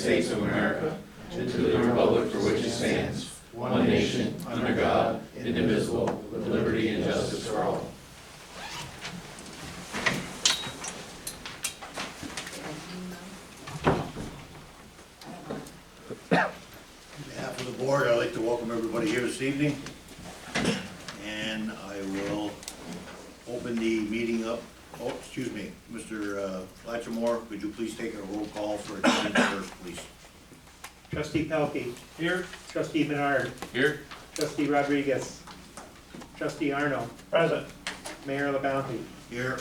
States of America and to the republic for which it stands, one nation, under God, indivisible, with liberty and justice for all. On behalf of the board, I'd like to welcome everybody here this evening. And I will open the meeting up. Oh, excuse me, Mr. Lattimore, could you please take a roll call for attendance first, please? Trustee Pelkey. Here. Trustee Menard. Here. Trustee Rodriguez. Trustee Arno. Present. Mayor LaBounty. Here.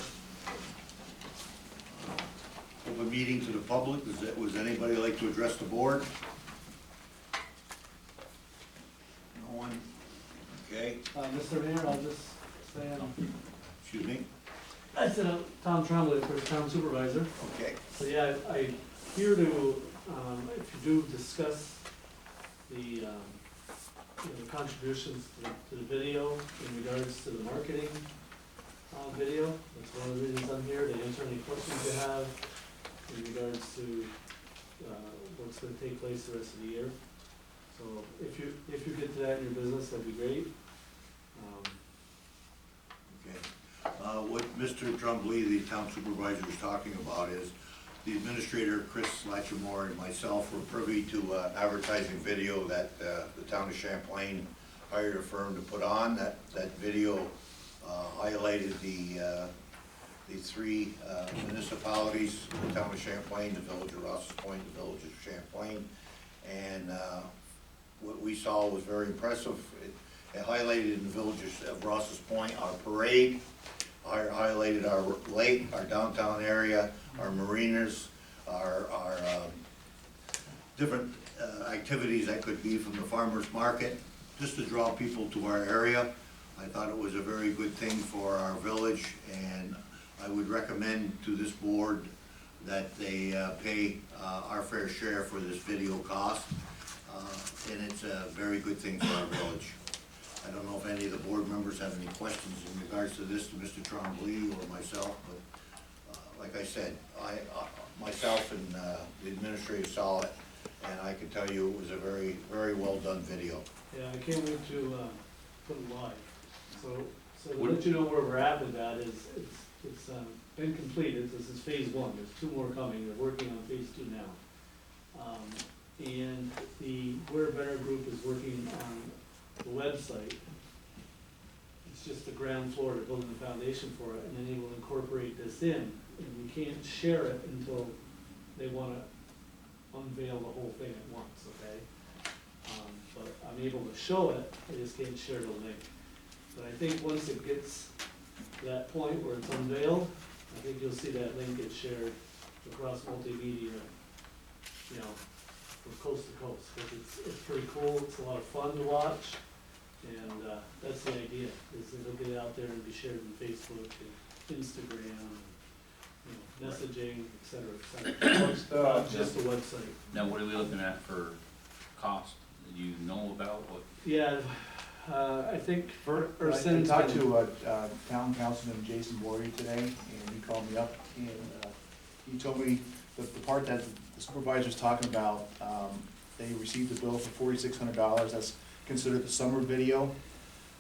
Open meeting to the public. Would anybody like to address the board? No one? Okay, Mr. Mayor, I'll just say, excuse me? I said Tom Trombley for town supervisor. Okay. So yeah, I here to, if you do discuss the, the contributions to the video in regards to the marketing video. That's one of the reasons I'm here, to answer any questions you have in regards to what's going to take place the rest of the year. So if you get to that in your business, that'd be great. Okay. What Mr. Trombley, the town supervisor, is talking about is the administrator, Chris Lattimore, and myself were privy to advertising video that the town of Champlain hired a firm to put on. That video highlighted the three municipalities, the town of Champlain, the village of Rouses Point, the village of Champlain, and what we saw was very impressive. It highlighted in the villages of Rouses Point our parade, highlighted our lake, our downtown area, our marinas, our different activities that could be from the farmer's market, just to draw people to our area. I thought it was a very good thing for our village, and I would recommend to this board that they pay our fair share for this video cost, and it's a very good thing for our village. I don't know if any of the board members have any questions in regards to this to Mr. Trombley or myself, but like I said, myself and the administrator saw it, and I can tell you it was a very, very well done video. Yeah, I can't wait to put it live. So to let you know where we're at with that is, it's been completed. This is phase one. There's two more coming. They're working on phase two now. And the We're Better group is working on the website. It's just the ground floor to building the foundation for it, and then they will incorporate this in. And we can't share it until they want to unveil the whole thing at once, okay? But I'm able to show it, I just can't share the link. But I think once it gets to that point where it's unveiled, I think you'll see that link get shared across multimedia, you know, from coast to coast. Because it's pretty cool, it's a lot of fun to watch, and that's the idea, is it'll get out there and be shared on Facebook and Instagram, you know, messaging, et cetera, et cetera. Just the website. Now, what are we looking at for cost? Do you know about what? Yeah, I think I talked to town councilman Jason Bory today, and he called me up, and he told me that the part that the supervisor's talking about, they received a bill for $4,600. That's considered the summer video.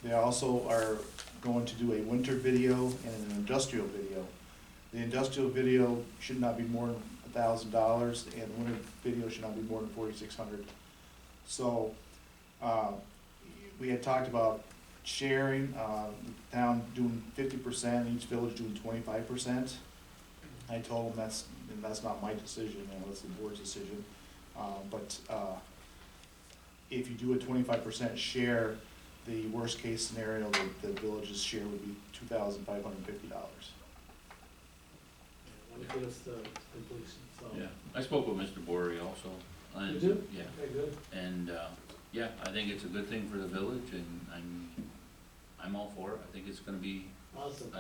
They also are going to do a winter video and an industrial video. The industrial video should not be more than $1,000, and the winter video should not be more than $4,600. So we had talked about sharing, the town doing 50%, each village doing 25%. I told them that's not my decision, that's the board's decision. But if you do a 25% share, the worst case scenario, the village's share would be $2,550. That would get us to completion, so. Yeah, I spoke with Mr. Bory also. And, You did? Yeah. Okay, good. And, yeah, I think it's a good thing for the village, and I'm all for it. I think it's gonna be, Awesome.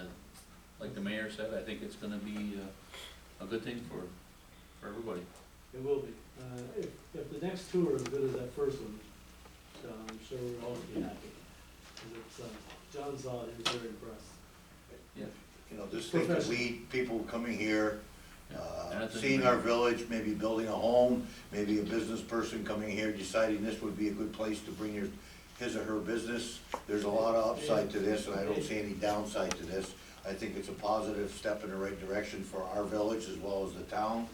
like the mayor said, I think it's gonna be a good thing for everybody. It will be. If the next two are as good as that first one, I'm sure we'll all be happy. 'Cause it's, John saw it, he was very impressed. Yeah. You know, this thing could lead people coming here And that's a Seeing great- our village, maybe building a home, maybe a business person coming here deciding this would be a good place to bring his or her business. There's a lot of upside to this, and I don't see any downside to this. I think it's a positive step in the right direction for our village as well as the town.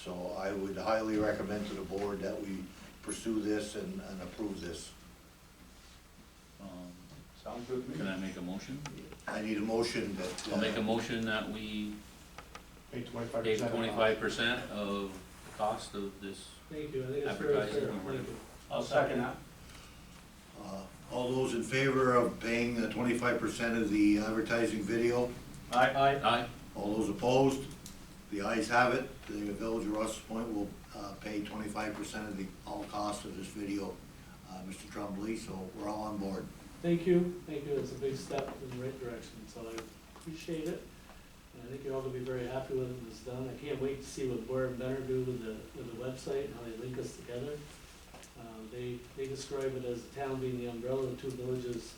So I would highly recommend to the board that we pursue this and approve this. Sounds good to me. Can I make a motion? I need a motion that. I'll make a motion that we Pay 25%. pay 25% of the cost of this. Thank you, I think it's very fair, Advertising. thank you. I'll second that. All those in favor of paying the 25% of the advertising video? Aye. Aye. All those opposed? The ayes have it. The Village of Rouses Point will pay 25% of the all cost of this video, Mr. Trombley, so we're all on board. Thank you, it's a big step in the right direction, so I appreciate it. And I think you're all gonna be very happy with it when it's done. I can't wait to see what Boyer and Benner do with the website and how they link us together. They describe it as the town being the umbrella, the two villages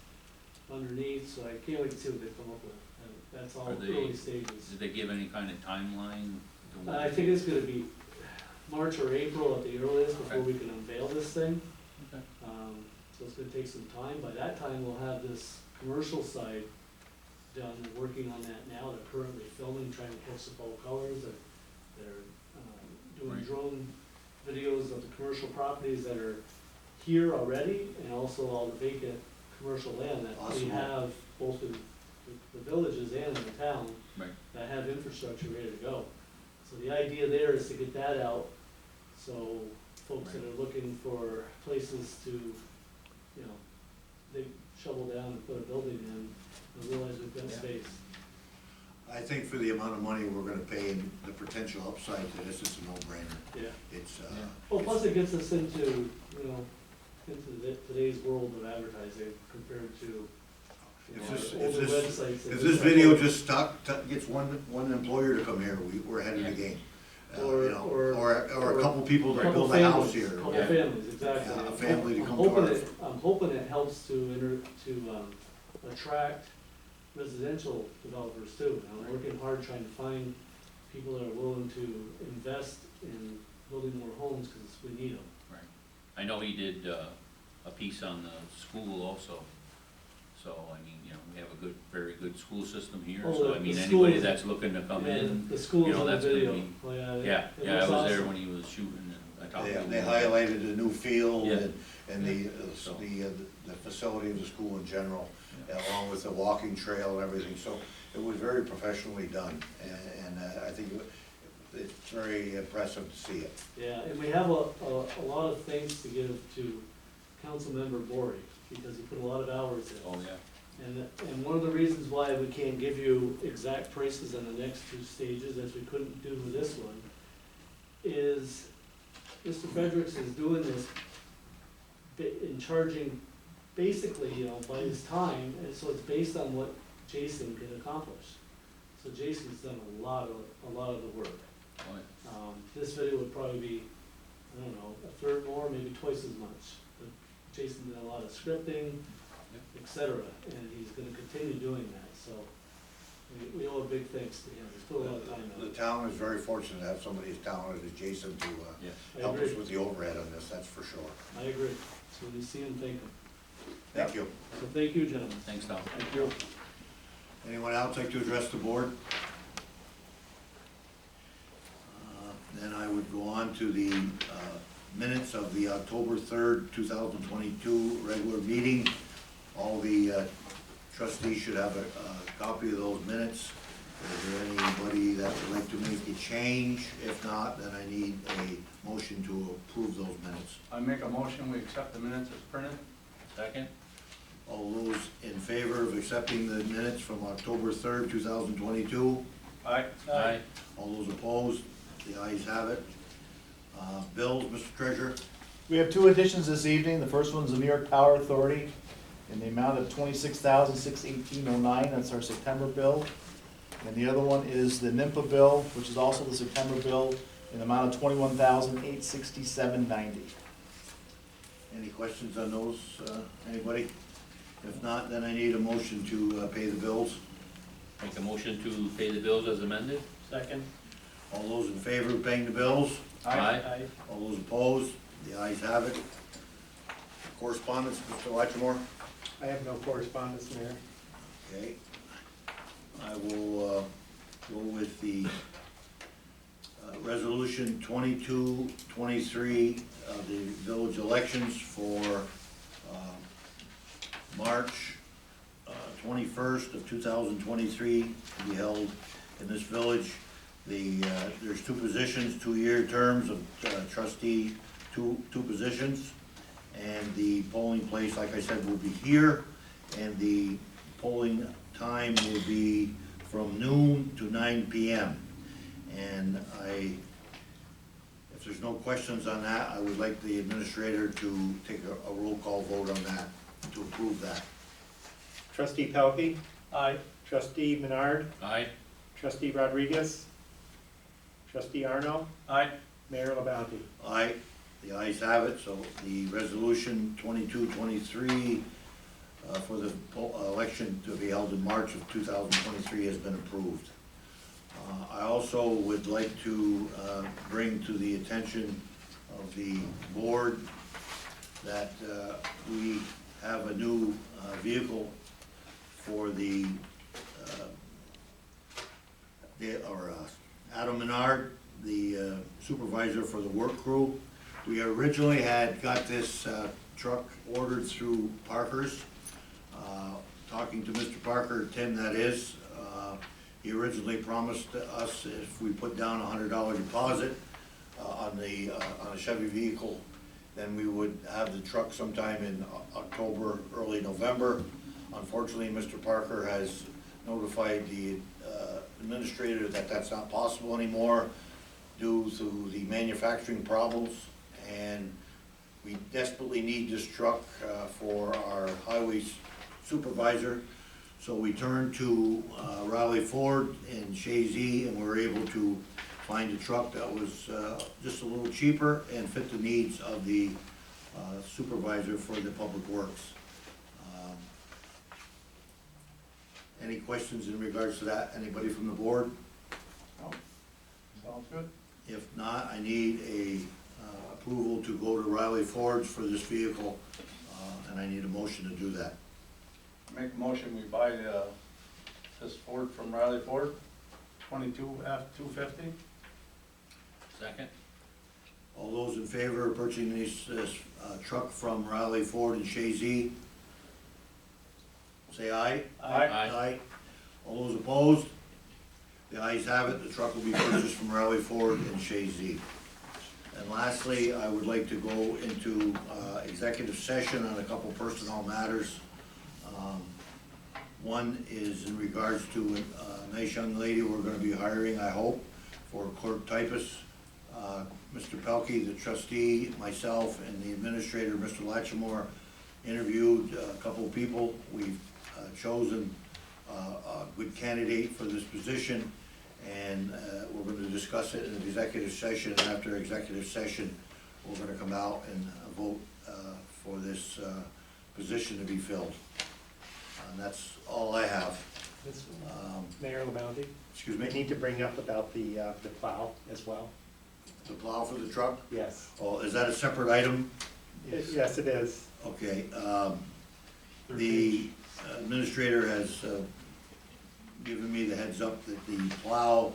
underneath, so I can't wait to see what they come up with. And that's all Are they- early stages. Did they give any kind of timeline? to when- I think it's gonna be March or April at the earliest before Okay. we can unveil this thing. Okay. So it's gonna take some time. By that time, we'll have this commercial side done. They're working on that now. They're currently filming, trying to catch the fall colors. They're doing Right. drone videos of the commercial properties that are here already, and also all the vacant commercial land that we Awesome. have, both in the villages and in the town, Right. that have infrastructure ready to go. So the idea there is to get that out, so folks that are looking for places to, you know, they shovel down and put a building in, and realize we've got Yeah. space. I think for the amount of money we're gonna pay and the potential upside to this, it's a no-brainer. Yeah. It's, Yeah. Well, plus it gets us into, you know, into today's world of advertising compared to, you If know, this- our if older this- websites. that if just this have- video just gets one employer to come here, we're ahead of the game. Or- You know, or- or a couple people that Couple build a house families, here. Couple Yeah. families, exactly. Yeah, a family to I'm come to hoping our- I'm hoping it helps to attract residential developers too. And I'm working hard trying to find people that are willing to invest in building more homes, because we need them. Right. I know he did a piece on the school also. So, I mean, you know, we have a good, very good school system here, Oh, so the- I mean, the anybody schools- that's looking to come Yeah, in, the schools you know, in the that's gonna video. be- Oh, yeah, yeah, it yeah, I looks was there awesome. when he was shooting and I talked to him. They highlighted the new field Yeah. and the facility of the school in general, along with the walking trail and everything, so it was very professionally done, and I think it's very impressive to see it. Yeah, and we have a lot of thanks to give to Councilmember Bory, because he put a lot of hours in. Oh, yeah. And one of the reasons why we can't give you exact prices on the next two stages, as we couldn't do with this one, is Mr. Fredericks is doing this in charging basically, you know, by his time, and so it's based on what Jason can accomplish. So Jason's done a lot of the work. Oh, yeah. This video would probably be, I don't know, a third more, maybe twice as much. But Jason did a lot of scripting, et cetera, and he's gonna continue doing that, so we owe a big thanks to him. He's put a lot of time The in. town is very fortunate to have somebody as talented as Jason to Yeah. I help us agree, with the overhead on this, that's for sure. I agree. So when you see him, thank him. Thank you. So thank you, gentlemen. Thanks, Tom. Thank you. Anyone else like to address the board? Then I would go on to the minutes of the October 3rd, 2022 regular meeting. All the trustees should have a copy of those minutes. Is there anybody that would like to make a change? If not, then I need a motion to approve those minutes. I make a motion, we accept the minutes as printed. Second? All those in favor of accepting the minutes from October 3rd, 2022? Aye. Aye. All those opposed? The ayes have it. Bills, Mr. Treasurer? We have two additions this evening. The first one's the New York Power Authority in the amount of $26,618.09. That's our September bill. And the other one is the NIMPA bill, which is also the September bill, in the amount of $21,867.90. Any questions on those, anybody? If not, then I need a motion to pay the bills. Make a motion to pay the bills as amended? Second. All those in favor of paying the bills? Aye. All those opposed? The ayes have it. Correspondence, Mr. Lattimore? I have no correspondence, Mayor. Okay. I will go with the resolution 22-23, the village elections for March 21st of 2023 to be held in this village. There's two positions, 2-year terms of trustee, two positions. And the polling place, like I said, will be here, and the polling time will be from noon to 9 p.m. And if there's no questions on that, I would like the administrator to take a roll call vote on that, to approve that. Trustee Pelkey, Aye. trustee Menard, Aye. trustee Rodriguez, trustee Arno, Aye. Mayor LaBounty. Aye, the ayes have it, so the resolution 22-23 for the election to be held in March of 2023 has been approved. I also would like to bring to the attention of the board that we have a new vehicle for Adam Menard, the supervisor for the work crew. We originally had got this truck ordered through Parker's. Talking to Mr. Parker, Tim that is, he originally promised us if we put down a $100 deposit on a Chevy vehicle, then we would have the truck sometime in October, early November. Unfortunately, Mr. Parker has notified the administrator that that's not possible anymore due to the manufacturing problems, and we desperately need this truck for our highway supervisor. So we turned to Riley Ford in Shazy, and we were able to find a truck that was just a little cheaper and fit the needs of the supervisor for the public works. Any questions in regards to that? Anybody from the board? No. Sounds good. If not, I need a approval to go to Riley Ford's for this vehicle, and I need a motion to do that. Make a motion, we buy this Ford from Riley Ford, 22 F-250. Second? All those in favor of purchasing this truck from Riley Ford and Shazy, say aye. Aye. Aye. All those opposed? The ayes have it, the truck will be purchased from Riley Ford and Shazy. And lastly, I would like to go into executive session on a couple personnel matters. One is in regards to a nice young lady we're gonna be hiring, I hope, for clerk typist. Mr. Pelkey, the trustee, myself, and the administrator, Mr. Lattimore, interviewed a couple of people. We've chosen a good candidate for this position, and we're going to discuss it in an executive session. And after executive session, we're going to come out and vote for this position to be filled. And that's all I have. Mayor LaBounty, Excuse I me, need to bring up about the plow as well. the plow for the truck? Yes. Oh, is that a separate item? Yes, it is. Okay, the administrator has given me the heads up that the plow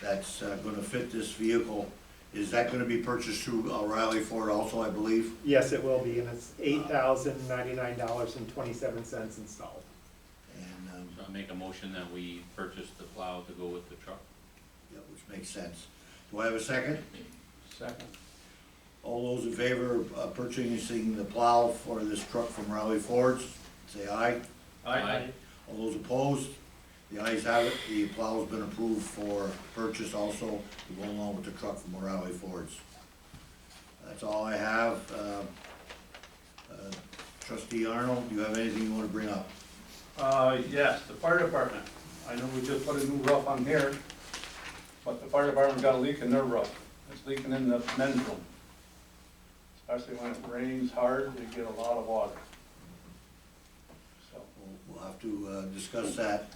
that's gonna fit this vehicle, is that gonna be purchased through Riley Ford also, I believe? Yes, it will be, and it's $8,099.27 installed. And, So I'll make a motion that we purchase the plow to go with the truck. yeah, which makes sense. Do I have a second? Second. All those in favor of purchasing the plow for this truck from Riley Ford, say aye. Aye. All those opposed? The ayes have it, the plow's been approved for purchase also, to go along with the truck from Riley Ford's. That's all I have. Trustee Arnold, do you have anything you wanna bring up? Yes, the fire department. I know we just put a new roof on here, but the fire department got a leak in their roof. It's leaking in the men's room. Especially when it rains hard, they get a lot of water. So, We'll have to discuss that.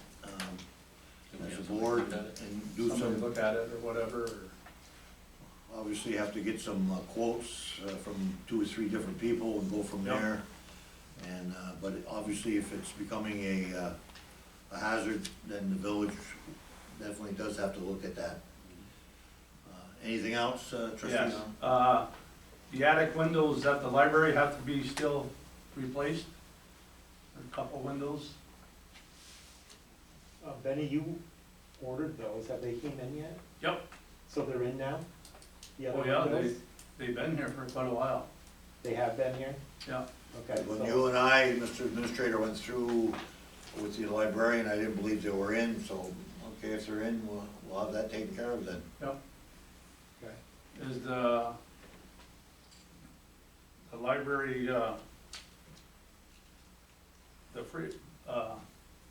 Can we as a have somebody board look at it? and do Somebody some, look at it or whatever, or, obviously have to get some quotes from 2 or 3 different people and go from Yep. there. And, but obviously if it's becoming a hazard, then the village definitely does have to look at that. Anything else, trustee? yes. The attic windows at the library have to be still replaced. A couple windows. Benny, you ordered those, have they came in yet? Yep. So they're in now? The other Oh, yeah, windows? they've been here for quite a while. They have been here? Yeah. Okay, When so, you and I, Mr. Administrator, went through with the librarian, I didn't believe they were in, so, okay, if they're in, we'll have that taken care of then. Yep. okay. Is the library, the free,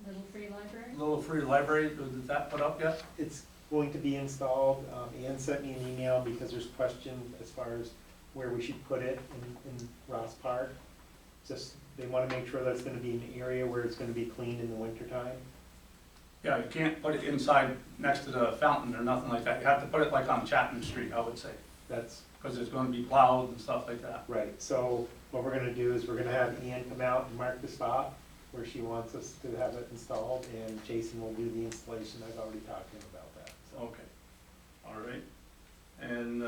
Little free library? little free library, is that put up yet? It's going to be installed. Ann sent me an email because there's question as far as where we should put it in Ross Park. Just, they wanna make sure that it's gonna be an area where it's gonna be cleaned in the wintertime. Yeah, you can't put it inside next to the fountain or nothing like that. You have to put it like on Chapman Street, I would say, That's because it's gonna be plowed and stuff like that. right. So what we're gonna do is we're gonna have Ann come out and mark the spot where she wants us to have it installed, and Jason will do the installation. I've already talked to him about that, so. Okay, all right. And,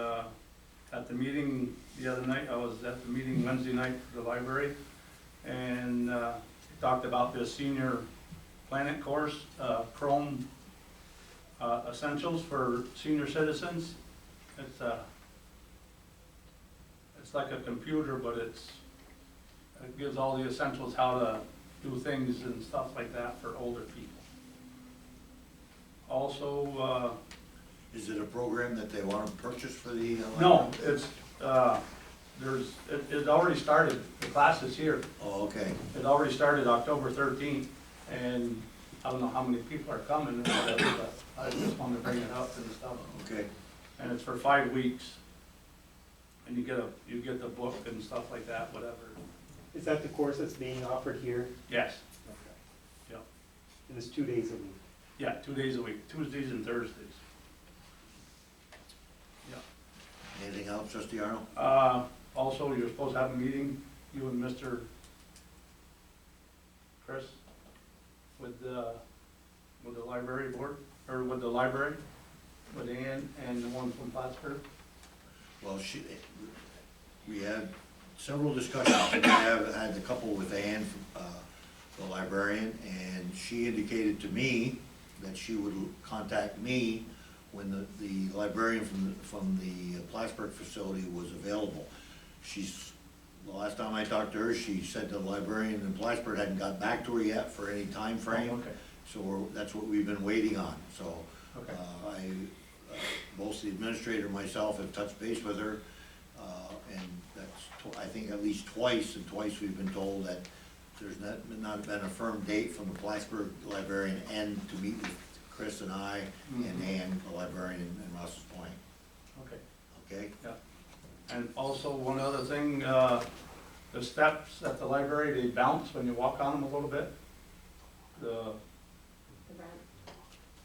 at the meeting the other night, I was at the meeting Wednesday night for the library, and, talked about the senior planet course, Chrome, essentials for senior citizens. It's like a computer, but it gives all the essentials, how to do things and stuff like that for older people. Also, Is it a program that they want to purchase for the library? no, it's, it already started, the class is here. Oh, okay, It already started October 13th, and I don't know how many people are coming or whatever, but I just wanted to bring it up and stuff. okay. And it's for 5 weeks, and you get the book and stuff like that, whatever. Is that the course that's being offered here? Yes, Okay. Yep. And it's 2 days a week? yeah, 2 days a week, Tuesdays and Thursdays. Yeah. Anything else, trustee Arnold? Also, you're supposed to have a meeting, you and Mr. Chris, with the library board, or with the library, with Ann and the one from Plattsburgh. Well, we had several discussions, and I have had a couple with Ann, the librarian, and she indicated to me that she would contact me when the librarian from the Plattsburgh facility was available. The last time I talked to her, she said the librarian in Plattsburgh hadn't got back to her yet for any time frame. Oh, okay. So that's what we've been waiting on, so. Okay. Both the administrator and myself have touched base with her, and that's, I think at least twice, and twice we've been told that there's not been a firm date from the Plattsburgh librarian and to meet with Chris and I and Ann, the librarian in Ross's Point, Okay. okay? Yeah. And also, one other thing, the steps at the library, they bounce when you walk on them a little bit. The The rent?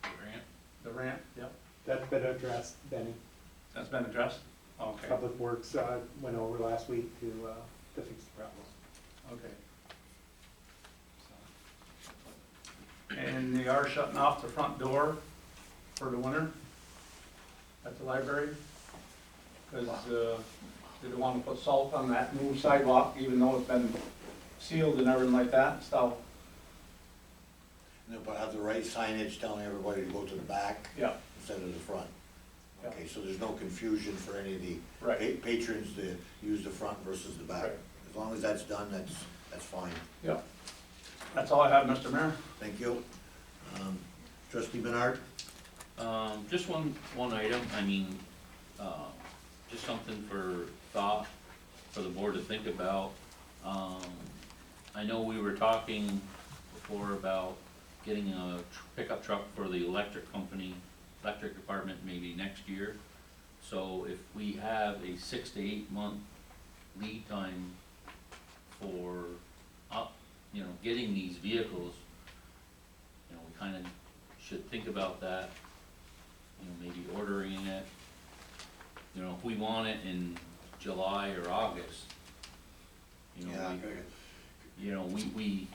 Grant? the ramp, yep, That's been addressed, Benny. that's been addressed? Okay, Public Works went over last week to fix the problem. okay. And they are shutting off the front door for the winter at the library. Because, they don't want to put salt on that new sidewalk, even though it's been sealed and everything like that, so, And they'll have the right signage telling everybody to go to the back yeah, instead of the front. Yeah. Okay, so there's no confusion for any of the right, patrons to use the front versus the back. Right. As long as that's done, that's fine. yeah. That's all I have, Mr. Mayor. Thank you. Trustee Menard? Just one item, I mean, just something for thought, for the board to think about. I know we were talking before about getting a pickup truck for the electric department maybe next year. So if we have a 6 to 8 month lead time for getting these vehicles, we kinda should think about that, you know, maybe ordering it. You know, if we want it in July or August, you know, Yeah, you know, we, you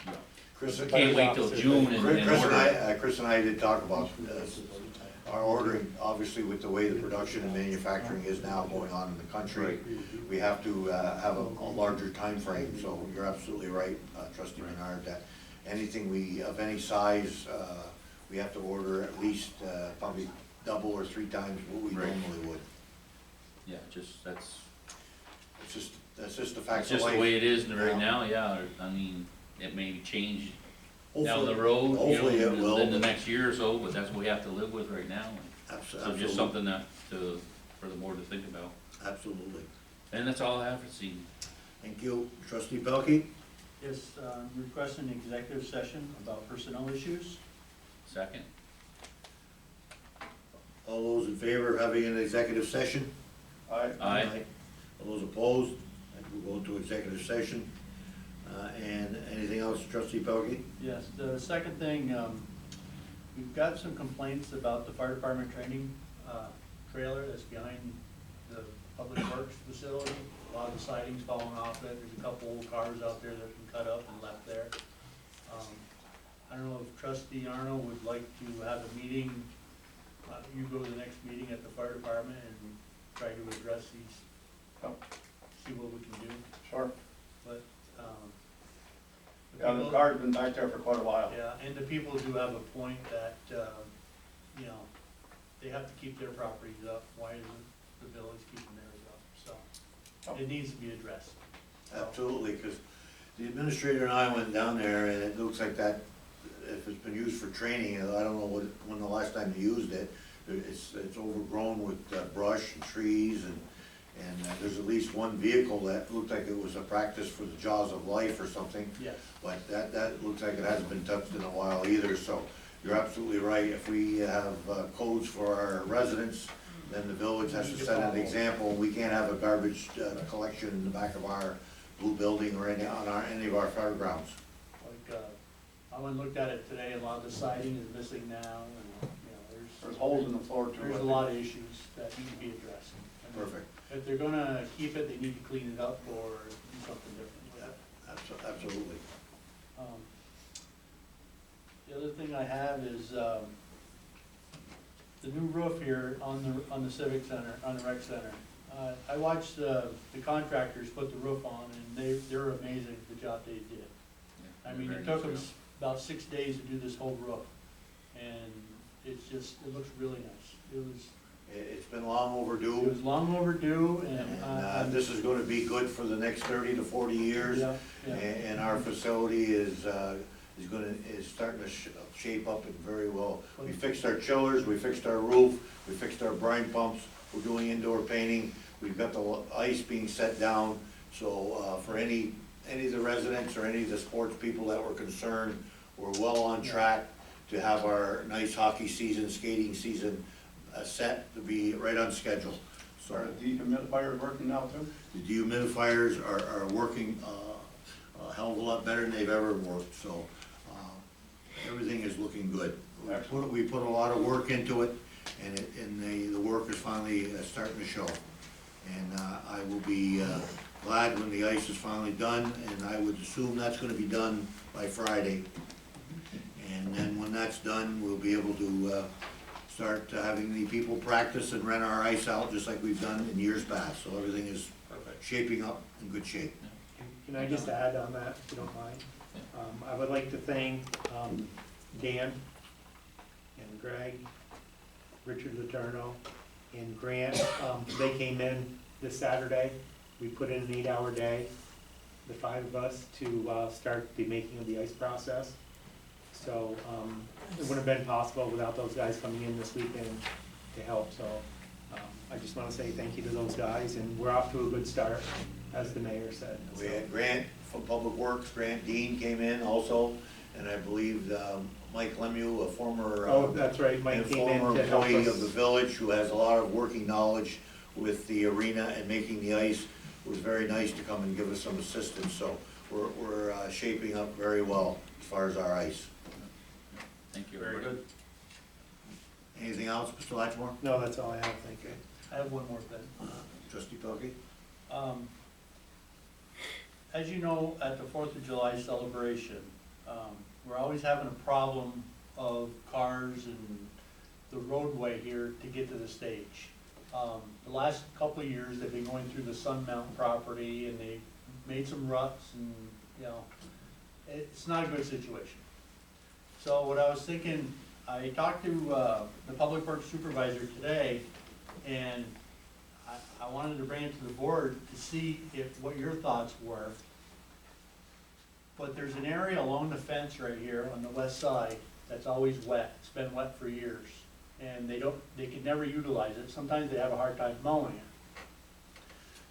know, Chris, we can't wait till June and order it. Chris and I did talk about our ordering, obviously with the way the production and manufacturing is now going on in the country. We have to have a larger time frame. So you're absolutely right, trustee Menard, that anything of any size, we have to order at least probably double or 3 times what we Right. normally would. Yeah, just, that's That's just the facts of just life. the way it is right Yeah. now, yeah, I mean, it may change down Hopefully- the road, you hopefully it know, will, in the but- next year or so, but that's what we have to live with right now. So Absolutely. just something that, for the board to think about. Absolutely. And that's all I have for Steve. Thank you. Trustee Pelkey? Yes, request an executive session about personnel issues. Second? All those in favor of having an executive session? Aye. All those opposed? We'll go into executive session. And anything else, trustee Pelkey? Yes, the second thing, we've got some complaints about the fire department training trailer that's behind the public works facility. A lot of the siding's falling off it, there's a couple old cars out there that have been cut up and left there. I don't know if trustee Arnold would like to have a meeting, you go to the next meeting at the fire department and try to address these, see what we can do, Sure. but, Yeah, the car's been back there for quite a while. yeah, and the people do have a point that, you know, they have to keep their properties up, why isn't the village keeping theirs up? So, it needs to be addressed. Absolutely, because the administrator and I went down there, and it looks like that, if it's been used for training, I don't know when the last time you used it, it's overgrown with brush and trees, and there's at least one vehicle that looked like it was a practice for the jaws of life or something, Yes, but that looks like it hasn't been touched in a while either, so you're absolutely right. If we have codes for our residents, then the village has to set an example. We can't have a garbage collection in the back of our blue building or any of our fairgrounds. like, I went and looked at it today, a lot of the siding is missing now, and, you know, There's holes in the floor too. there's a lot of issues that need to be addressed. I mean, Perfect. If they're gonna keep it, they need to clean it up or do something different with it. Absolutely. The other thing I have is, the new roof here on the Civic Center, on the Rec Center. I watched the contractors put the roof on, and they're amazing, the job they did. I mean, it took them about 6 days to do this whole roof, and it looks really nice. It's been long It overdue, was long overdue, and and, this is gonna be good for the next 30 to 40 years. yeah, yeah. And our facility is starting to shape up and very well. We fixed our chillers, we fixed our roof, we fixed our brine pumps, we're doing indoor painting, we've got the ice being set down. So, for any of the residents or any of the sports people that were concerned, we're well on track to have our nice hockey season, skating season set to be right on schedule. So Are the dehumidifiers working now too? the dehumidifiers are working a hell of a lot better than they've ever worked, so everything is looking good. We put a lot of work into it, and the work is finally starting to show. And I will be glad when the ice is finally done, and I would assume that's gonna be done by Friday. And then when that's done, we'll be able to start having the people practice and rent our ice out, just like we've done in years past, so everything is shaping up in good shape. Can I just add on that, if you don't mind? I would like to thank Dan and Greg, Richard Letourneau, and Grant. They came in this Saturday. We put in an 8-hour day, the 5 of us, to start the making of the ice process. So it wouldn't have been possible without those guys coming in this weekend to help. So I just want to say thank you to those guys, and we're off to a good start, as the mayor said. We had Grant from Public Works, Grant Dean came in also, and I believe Mike Lemieux, a former Oh, that's right, Mike came in to help employee of the us. village, who has a lot of working knowledge with the arena and making the ice. It was very nice to come and give us some assistance, so we're shaping up very well as far as our ice. Thank you, Very everybody. good. Anything else, Mr. Latchmore? No, that's all I have, thank you. I have one more thing. Trustee Pelkey? As you know, at the Fourth of July celebration, we're always having a problem of cars and the roadway here to get to the stage. The last couple of years, they've been going through the Sun Mountain property and they made some ruts and, you know, it's not a good situation. So what I was thinking, I talked to the Public Works Supervisor today, and I wanted to bring it to the board to see what your thoughts were. But there's an area along the fence right here on the west side that's always wet. It's been wet for years. And they can never utilize it. Sometimes they have a hard time mowing it.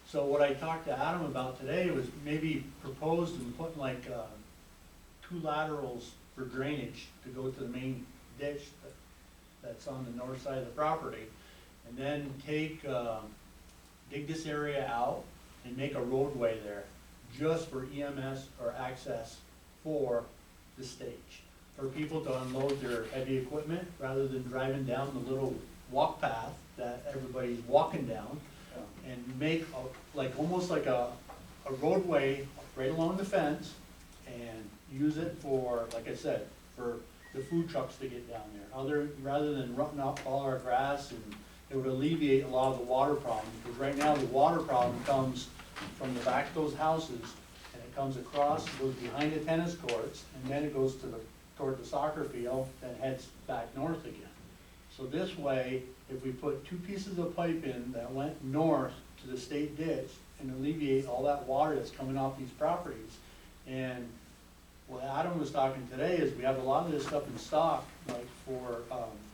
So what I talked to Adam about today was maybe proposed and putting like 2 laterals for drainage to go to the main ditch that's on the north side of the property. And then dig this area out and make a roadway there just for EMS or access for the stage. For people to unload their heavy equipment rather than driving down the little walk path that everybody's walking down. And make almost like a roadway right along the fence and use it for, like I said, for the food trucks to get down there. Rather than rutting up all our grass, and it would alleviate a lot of the water problem. Because right now the water problem comes from the back of those houses and it comes across, goes behind the tennis courts, and then it goes toward the soccer field, then heads back north again. So this way, if we put 2 pieces of pipe in that went north to the state ditch and alleviate all that water that's coming off these properties. And what Adam was talking today is we have a lot of this stuff in stock, like for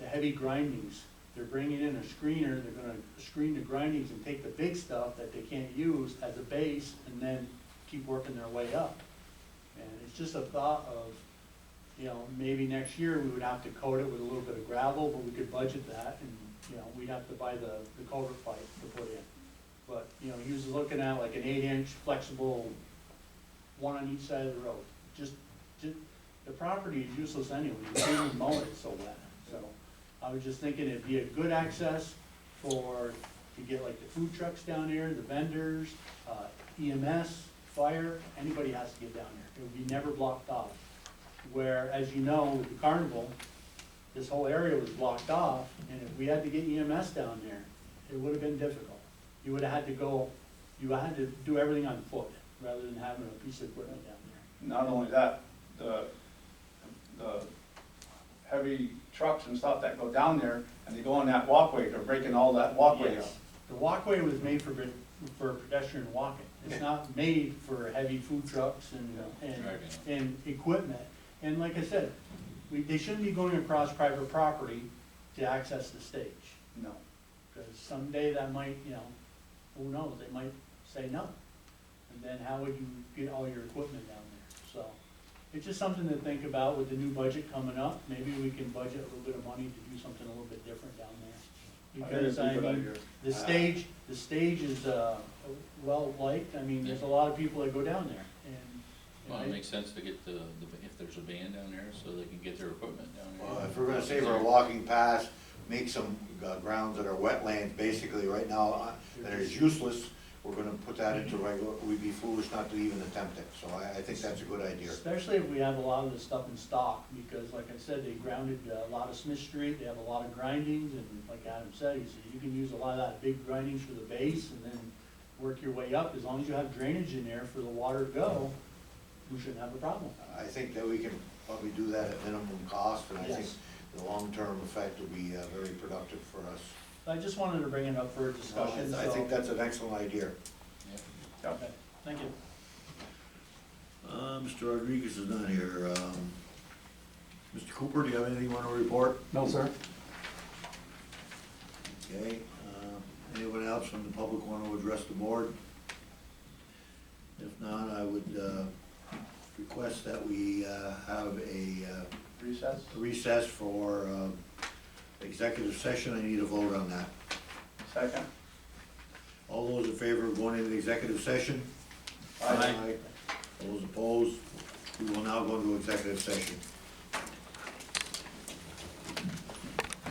the heavy grindings. They're bringing in a screener, they're gonna screen the grindings and take the big stuff that they can't use as a base and then keep working their way up. And it's just a thought of, you know, maybe next year we would have to coat it with a little bit of gravel, but we could budget that, and, you know, we'd have to buy the culvert pipe to put in. But, you know, he was looking at like an 8-inch flexible, one on each side of the road. Just, the property is useless anyway, you can't even mow it, it's so wet. So, I was just thinking it'd be a good access to get like the food trucks down there, the vendors, EMS, fire, anybody has to get down there. It would be never blocked off. Where, as you know, with the carnival, this whole area was blocked off, and if we had to get EMS down there, it would have been difficult. You would have had to do everything on foot, rather than having a piece of equipment down there. Not only that, the heavy trucks and stuff that go down there, and they go on that walkway, they're breaking all that walkway up. Yes. The walkway was made for pedestrian walking. It's not made for heavy food trucks and equipment. And like I said, they shouldn't be going across private property to access the stage. No. Because someday that might, you know, who knows, they might say no. And then how would you get all your equipment down there? So, it's just something to think about with the new budget coming up. Maybe we can budget a little bit of money to do something a little bit different down there. Because, I mean, the stage is, well liked. I mean, there's a lot of people that go down there. Well, it makes sense to get if there's a band down there, so they can get their equipment down there. Well, if we're gonna save our walking paths, make some grounds that are wetlands, basically, right now, that is useless, we're gonna put that into regular, we'd be foolish not to even attempt it, so I think that's a good idea. Especially if we have a lot of this stuff in stock, because like I said, they grounded a lot of Smith Street, they have a lot of grindings, and like Adam said, he said, you can use a lot of that big grindings for the base, and then work your way up, as long as you have drainage in there for the water to go, we shouldn't have a problem. I think that we can probably do that at minimum cost, and I think Yes. the long-term effect will be very productive for us. I just wanted to bring it up for a discussion, I think that's an excellent idea. Okay, thank you. Mr. Rodriguez is not here. Mr. Cooper, do you have anything you want to report? No, sir. Okay, anyone else from the public want to address the board? If not, I would request that we have a recess for executive session. I need a vote on that. Second. All those in favor of going into the executive session? Aye. All those opposed? We will now go into executive session.